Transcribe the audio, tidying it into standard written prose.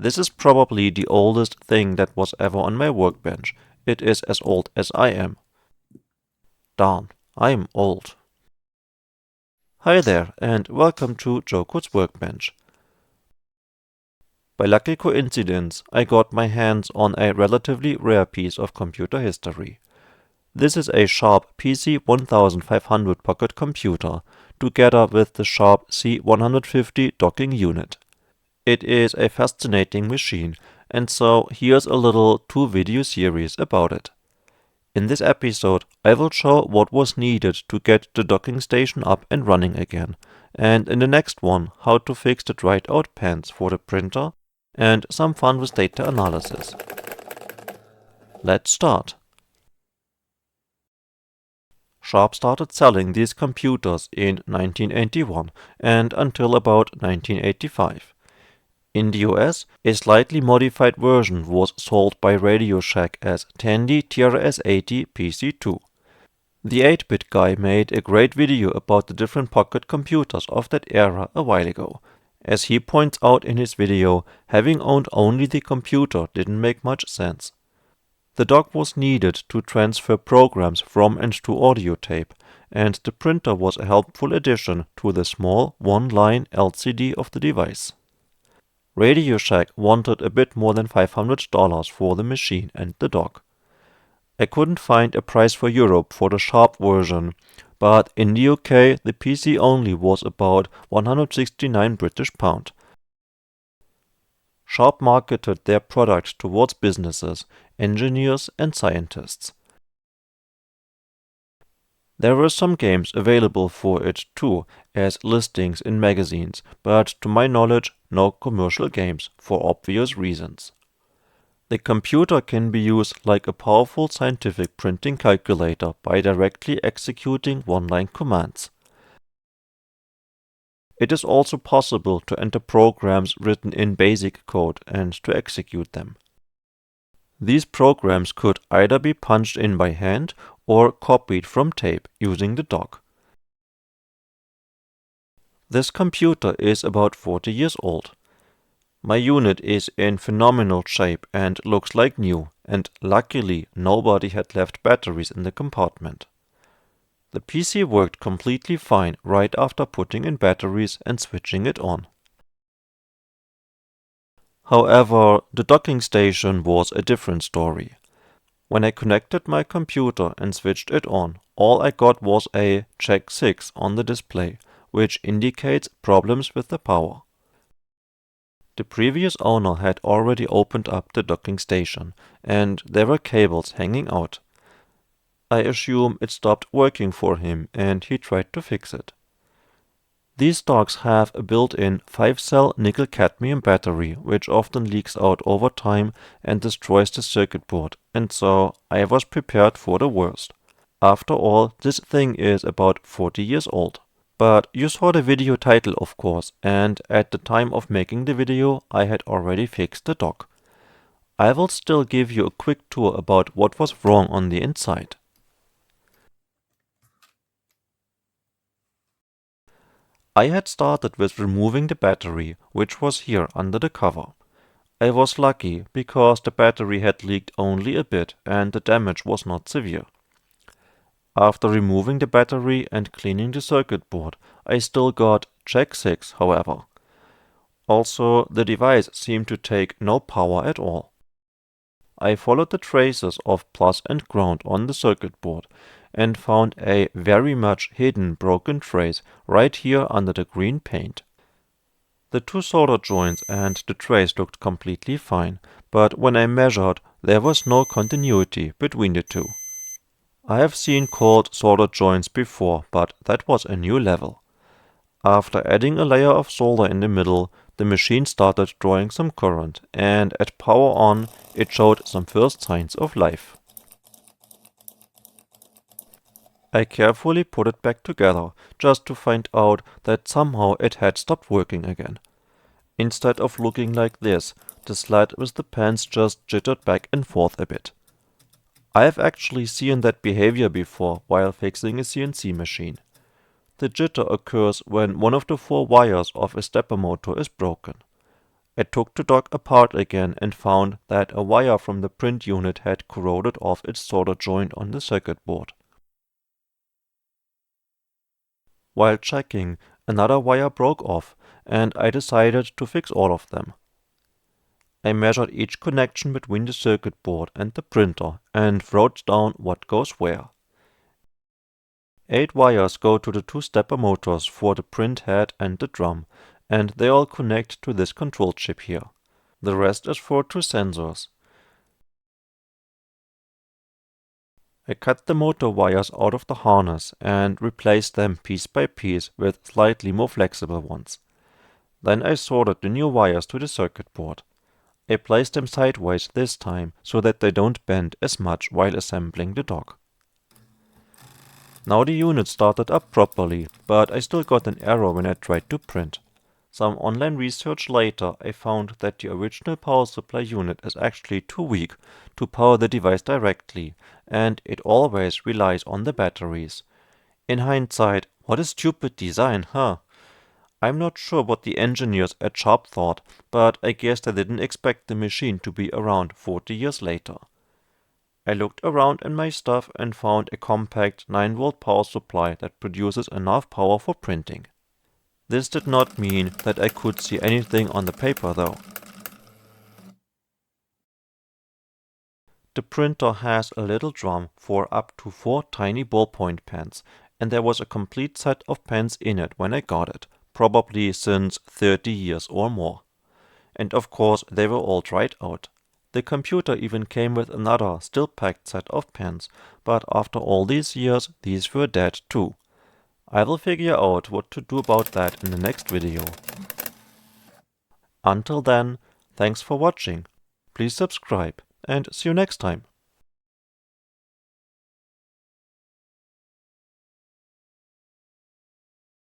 This is probably the oldest thing that was ever on my workbench. It is as old as I am. Darn, I'm old. Hi there, and welcome to Joe Code's Workbench. By lucky coincidence, I got my hands on a relatively rare piece of computer history. This is a Sharp PC-1500 pocket computer, together with the Sharp C150 docking unit. It is a fascinating machine, and so here's a little 2-video series about it. In this episode, I will show what was needed to get the docking station up and running again, and in the next one, how to fix the dried out pens for the printer, and some fun with data analysis. Let's start. Sharp started selling these computers in 1981 and until about 1985. In the US, a slightly modified version was sold by Radio Shack as Tandy TRS-80 PC2. The 8-bit guy made a great video about the different pocket computers of that era a while ago. As he points out in his video, having owned only the computer didn't make much sense. The dock was needed to transfer programs from and to audio tape, and the printer was a helpful addition to the small one-line LCD of the device. Radio Shack wanted a bit more than $500 for the machine and the dock. I couldn't find a price for Europe for the Sharp version, but in the UK the PC only was about 169 British pound. Sharp marketed their product towards businesses, engineers and scientists. There were some games available for it too, as listings in magazines, but to my knowledge, no commercial games, for obvious reasons. The computer can be used like a powerful scientific printing calculator by directly executing one-line commands. It is also possible to enter programs written in BASIC code and to execute them. These programs could either be punched in by hand or copied from tape using the dock. This computer is about 40 years old. My unit is in phenomenal shape and looks like new, and luckily nobody had left batteries in the compartment. The PC worked completely fine right after putting in batteries and switching it on. However, the docking station was a different story. When I connected my computer and switched it on, all I got was a check 6 on the display, which indicates problems with the power. The previous owner had already opened up the docking station, and there were cables hanging out. I assume it stopped working for him and he tried to fix it. These docks have a built-in 5-cell nickel-cadmium battery, which often leaks out over time and destroys the circuit board, and so I was prepared for the worst. After all, this thing is about 40 years old. But you saw the video title, of course, and at the time of making the video, I had already fixed the dock. I will still give you a quick tour about what was wrong on the inside. I had started with removing the battery, which was here under the cover. I was lucky because the battery had leaked only a bit and the damage was not severe. After removing the battery and cleaning the circuit board, I still got check 6, however. Also, the device seemed to take no power at all. I followed the traces of plus and ground on the circuit board and found a very much hidden broken trace right here under the green paint. The two solder joints and the trace looked completely fine, but when I measured, there was no continuity between the two. I have seen cold solder joints before, but that was a new level. After adding a layer of solder in the middle, the machine started drawing some current, and at power on, it showed some first signs of life. I carefully put it back together, just to find out that somehow it had stopped working again. Instead of looking like this, the slide with the pens just jittered back and forth a bit. I have actually seen that behavior before while fixing a CNC machine. The jitter occurs when one of the 4 wires of a stepper motor is broken. I took the dock apart again and found that a wire from the print unit had corroded off its solder joint on the circuit board. While checking, another wire broke off, and I decided to fix all of them. I measured each connection between the circuit board and the printer and wrote down what goes where. 8 wires go to the 2-stepper motors for the print head and the drum, and they all connect to this control chip here. The rest is for 2 sensors. I cut the motor wires out of the harness and replaced them piece by piece with slightly more flexible ones. Then I soldered the new wires to the circuit board. I placed them sideways this time so that they don't bend as much while assembling the dock. Now the unit started up properly, but I still got an error when I tried to print. Some online research later, I found that the original power supply unit is actually too weak to power the device directly, and it always relies on the batteries. In hindsight, what a stupid design, huh? I'm not sure what the engineers at Sharp thought, but I guess they didn't expect the machine to be around 40 years later. I looked around in my stuff and found a compact 9-volt power supply that produces enough power for printing. This did not mean that I could see anything on the paper though. The printer has a little drum for up to 4 tiny ballpoint pens, and there was a complete set of pens in it when I got it, probably since 30 years or more. And of course they were all dried out. The computer even came with another still packed set of pens, but after all these years these were dead too. I will figure out what to do about that in the next video. Until then, thanks for watching. Please subscribe and see you next time.